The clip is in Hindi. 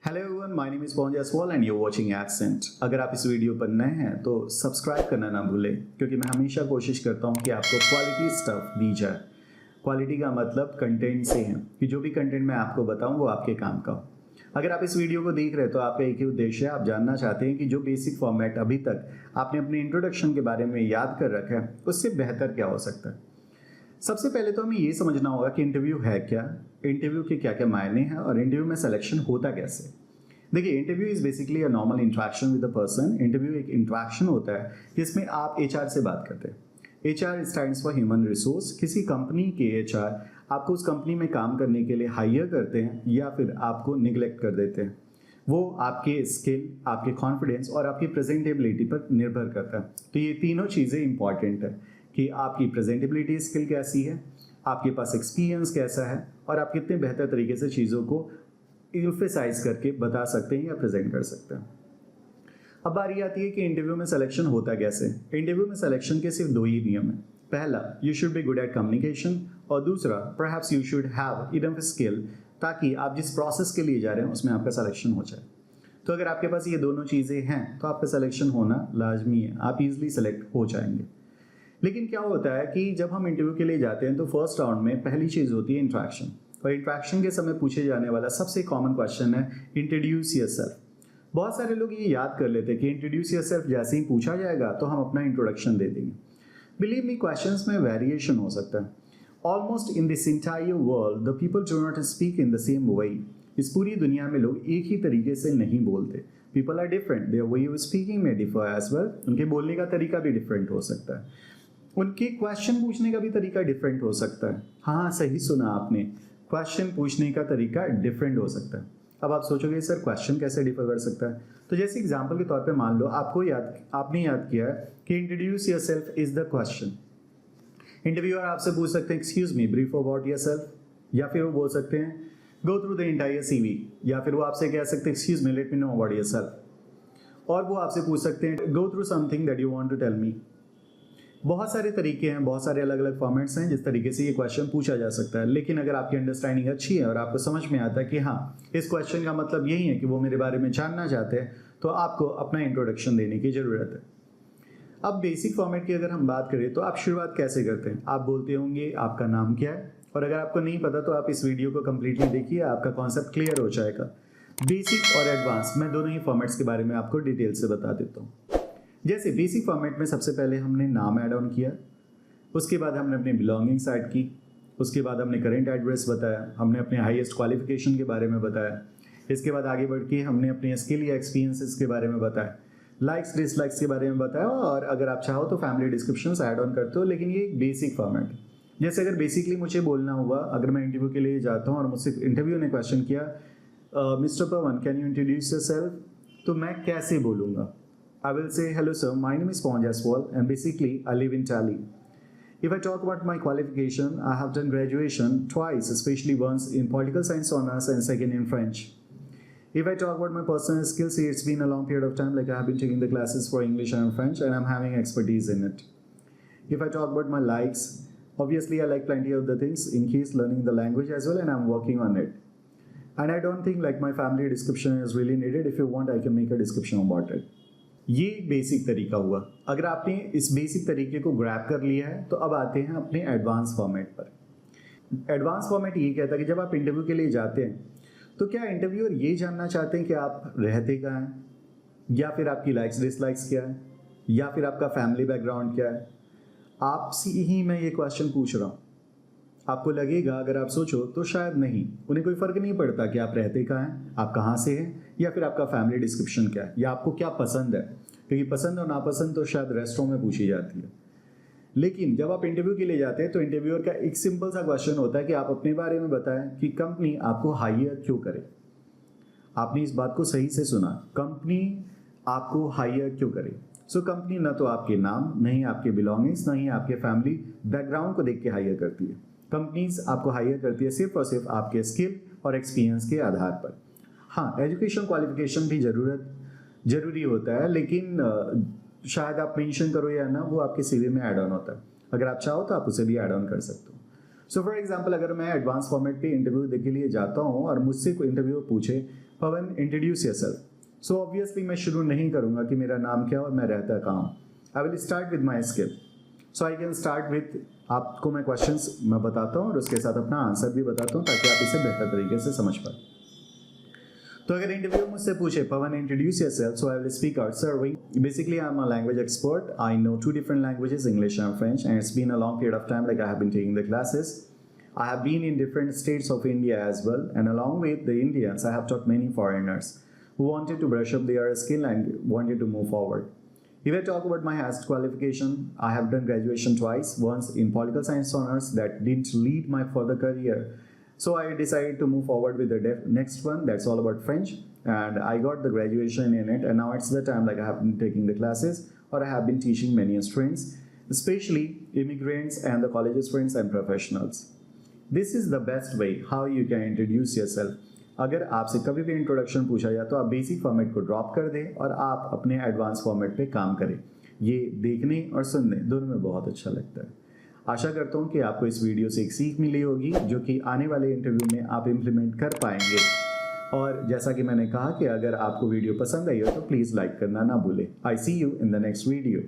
Hello everyone, my name is Pawan Jaiswal and you are watching accent. अगर आप इस वीडियो पर नए हैं तो सब्सक्राइब करना ना भूलें, क्योंकि मैं हमेशा कोशिश करता हूं कि आपको क्वालिटी स्टफ दी जाए। क्वालिटी का मतलब कंटेंट से है कि जो भी कंटेंट मैं आपको बताऊं वो आपके काम का हो। अगर आप इस वीडियो को देख रहे हैं तो आपका एक ही उद्देश्य है, आप जानना चाहते हैं कि जो बेसिक फॉर्मेट अभी तक आपने अपने इंट्रोडक्शन के बारे में याद कर रखा है उससे बेहतर क्या हो सकता है। सबसे पहले तो हमें ये समझना होगा कि इंटरव्यू है क्या, इंटरव्यू के क्या क्या मायने हैं और इंटरव्यू में सिलेक्शन होता कैसे। देखिए, interview is basically a normal interaction with a person. Interview एक इंटरेक्शन होता है जिसमें आप एचआर से बात करते हैं। HR stands for human resource. किसी कंपनी के एचआर आपको उस कंपनी में काम करने के लिए हायर करते हैं या फिर आपको निगलेक्ट कर देते हैं। वो आपके स्किल, आपके कॉन्फिडेंस और आपकी प्रेजेंटेबिलिटी पर निर्भर करता है। तो ये तीनों चीज़ें इंपॉर्टेंट है कि आपकी प्रेजेंटेबिलिटी स्किल कैसी है, आपके पास एक्सपीरियंस कैसा है और आप कितने बेहतर तरीके से चीज़ों को एम्फेसाइज करके बता सकते हैं या प्रेजेंट कर सकते हैं। अब बारी आती है कि इंटरव्यू में सिलेक्शन होता कैसे। इंटरव्यू में सिलेक्शन के सिर्फ दो ही नियम है। पहला, you should be good at communication, और दूसरा, perhaps you should have enough skill, ताकि आप जिस प्रोसेस के लिए जा रहे हैं उसमें आपका सिलेक्शन हो जाए। तो अगर आपके पास ये दोनों चीज़ें हैं तो आपका सिलेक्शन होना लाजमी है, आप इजीली सेलेक्ट हो जाएंगे। लेकिन क्या होता है कि जब हम इंटरव्यू के लिए जाते हैं तो फर्स्ट राउंड में पहली चीज़ होती है इंट्रैक्शन। और इंट्रैक्शन के समय पूछे जाने वाला सबसे कॉमन क्वेश्चन है इंट्रोड्यूस योरसेल्फ। बहुत सारे लोग ये याद कर लेते हैं कि इंट्रोड्यूस योरसेल्फ जैसे ही पूछा जाएगा तो हम अपना इंट्रोडक्शन दे देंगे। बिलीव मी, क्वेश्चंस में वेरिएशन हो सकता है। Almost in this entire world the people do not speak in the same way. इस पूरी दुनिया में लोग एक ही तरीके से नहीं बोलते। People are different, their way of speaking में डिफर एज वेल। उनके बोलने का तरीका भी डिफरेंट हो सकता है, उनके क्वेश्चन पूछने का भी तरीका डिफरेंट हो सकता है। हाँ, सही सुना आपने, क्वेश्चन पूछने का तरीका डिफरेंट हो सकता है। अब आप सोचोगे सर क्वेश्चन कैसे डिफर कर सकता है। तो जैसे एग्जांपल के तौर पे मान लो आपने याद किया है कि introduce yourself is the question. Interviewer आपसे पूछ सकते हैं excuse me, brief about yourself, या फिर वो बोल सकते हैं go through the entire CV, या फिर वो आपसे कह सकते हैं excuse me, let me know about yourself, और वो आपसे पूछ सकते हैं go through something that you want to tell me. बहुत सारे तरीके हैं, बहुत सारे अलग अलग फॉर्मेट्स हैं जिस तरीके से ये क्वेश्चन पूछा जा सकता है। लेकिन अगर आपकी अंडरस्टैंडिंग अच्छी है और आपको समझ में आता है कि हाँ, इस क्वेश्चन का मतलब यही है कि वो मेरे बारे में जानना चाहते हैं, तो आपको अपना इंट्रोडक्शन देने की ज़रूरत है। अब बेसिक फॉर्मेट की अगर हम बात करें तो आप शुरुआत कैसे करते हैं। आप बोलते होंगे आपका नाम क्या है, और अगर आपको नहीं पता तो आप इस वीडियो को कम्प्लीटली देखिए, आपका कॉन्सेप्ट क्लियर हो जाएगा। बेसिक और एडवांस, मैं दोनों ही फॉर्मेट्स के बारे में आपको डिटेल से बता देता हूँ। जैसे बेसिक फॉर्मेट में सबसे पहले हमने नाम ऐड ऑन किया, उसके बाद हमने अपनी बिलोंगिंग्स ऐड की, उसके बाद हमने करेंट एड्रेस बताया, हमने अपने हाईएस्ट क्वालिफिकेशन के बारे में बताया, इसके बाद आगे बढ़ के हमने अपने स्किल या एक्सपीरियंसेस के बारे में बताया, लाइक्स डिसलाइक्स के बारे में बताया, और अगर आप चाहो तो फैमिली डिस्क्रिप्शंस ऐड ऑन करते हो। लेकिन ये एक बेसिक फॉर्मेट है। जैसे अगर बेसिकली मुझे बोलना हुआ, अगर मैं इंटरव्यू के लिए जाता हूँ और मुझसे इंटरव्यू ने क्वेश्चन किया mister Pawan can you introduce yourself, तो मैं कैसे बोलूँगा। I will say, hello sir, my name is Pawan Jaiswal and basically I live in Delhi. If I talk about my qualification, I have done graduation twice, especially once in political science honors and second in French. If I talk about my personal skills, it's been a long period of time, like I have been taking the classes for English and French and I'm having expertise in it. If I talk about my likes, obviously I like plenty of the things in case learning the language as well, and I'm working on it. And I don't think like my family description is really needed. If you want, I can make a description about it. ये एक बेसिक तरीका हुआ। अगर आपने इस बेसिक तरीके को ग्रैब कर लिया है तो अब आते हैं अपने एडवांस फॉर्मेट पर। एडवांस फॉर्मेट ये कहता है कि जब आप इंटरव्यू के लिए जाते हैं तो क्या इंटरव्यूअर ये जानना चाहते हैं कि आप रहते कहाँ हैं, या फिर आपकी लाइक्स डिसलाइक्स क्या है, या फिर आपका फैमिली बैकग्राउंड क्या है। आपसे ही मैं ये क्वेश्चन पूछ रहा हूँ। आपको लगेगा, अगर आप सोचो तो शायद नहीं, उन्हें कोई फर्क नहीं पड़ता कि आप रहते कहाँ हैं, आप कहाँ से हैं, या फिर आपका फैमिली डिस्क्रिप्शन क्या है, या आपको क्या पसंद है, क्योंकि पसंद और नापसंद तो शायद रेस्टों में पूछी जाती है। लेकिन जब आप इंटरव्यू के लिए जाते हैं तो इंटरव्यूअर का एक सिंपल सा क्वेश्चन होता है कि आप अपने बारे में बताएं कि कंपनी आपको हायर क्यों करे। आपने इस बात को सही से सुना, कंपनी आपको हायर क्यों करे। सो कंपनी न तो आपके नाम, नहीं आपके बिलोंगिंग्स, नहीं आपके फैमिली बैकग्राउंड को देख के हायर करती है। कंपनीज आपको हायर करती है सिर्फ और सिर्फ आपके स्किल और एक्सपीरियंस के आधार पर। हाँ, एजुकेशन क्वालिफिकेशन भी जरूरी होता है, लेकिन शायद आप मेंशन करो या ना, वो आपके सीवी में ऐड ऑन होता है। अगर आप चाहो तो आप उसे भी ऐड ऑन कर सकते हो। सो फॉर एग्जाम्पल, अगर मैं एडवांस फॉर्मेट पे इंटरव्यू के लिए जाता हूँ और मुझसे कोई इंटरव्यू पूछे Pawan introduce yourself. So obviously मैं शुरू नहीं करूँगा कि मेरा नाम क्या और मैं रहता कहाँ हूँ। I will start with my skill. So I can start with, आपको मैं क्वेश्चंस मैं बताता हूँ और उसके साथ अपना आंसर भी बताता हूँ ताकि आप इसे बेहतर तरीके से समझ पाए। तो अगर इंटरव्यू मुझसे पूछे Pawan introduce yourself, so I will speak out sir basically I'm a language expert. I know 2 different languages, English and French, and it's been a long period of time like I have been taking the classes. I have been in different states of India as well, and along with the Indians I have taught many foreigners who wanted to brush up their skill and wanted to move forward. If I talk about my highest qualification, I have done graduation twice, once in political science honors that didn't lead my further career. So I decided to move forward with the next one, that's all about French, and I got the graduation in it, and now it's the time like I have been taking the classes or I have been teaching many students, especially immigrants and the college students and professionals. This is the best way how you can introduce yourself. अगर आपसे कभी भी इंट्रोडक्शन पूछा जाए तो आप बेसिक फॉर्मेट को ड्रॉप कर दें और आप अपने एडवांस फॉर्मेट पे काम करें। ये देखने और सुनने दोनों में बहुत अच्छा लगता है। आशा करता हूँ कि आपको इस वीडियो से एक सीख मिली होगी जो कि आने वाले इंटरव्यू में आप इम्प्लीमेंट कर पाएंगे। और जैसा कि मैंने कहा कि अगर आपको वीडियो पसंद आई हो तो प्लीज़ लाइक करना ना भूलें। I see you in the next video.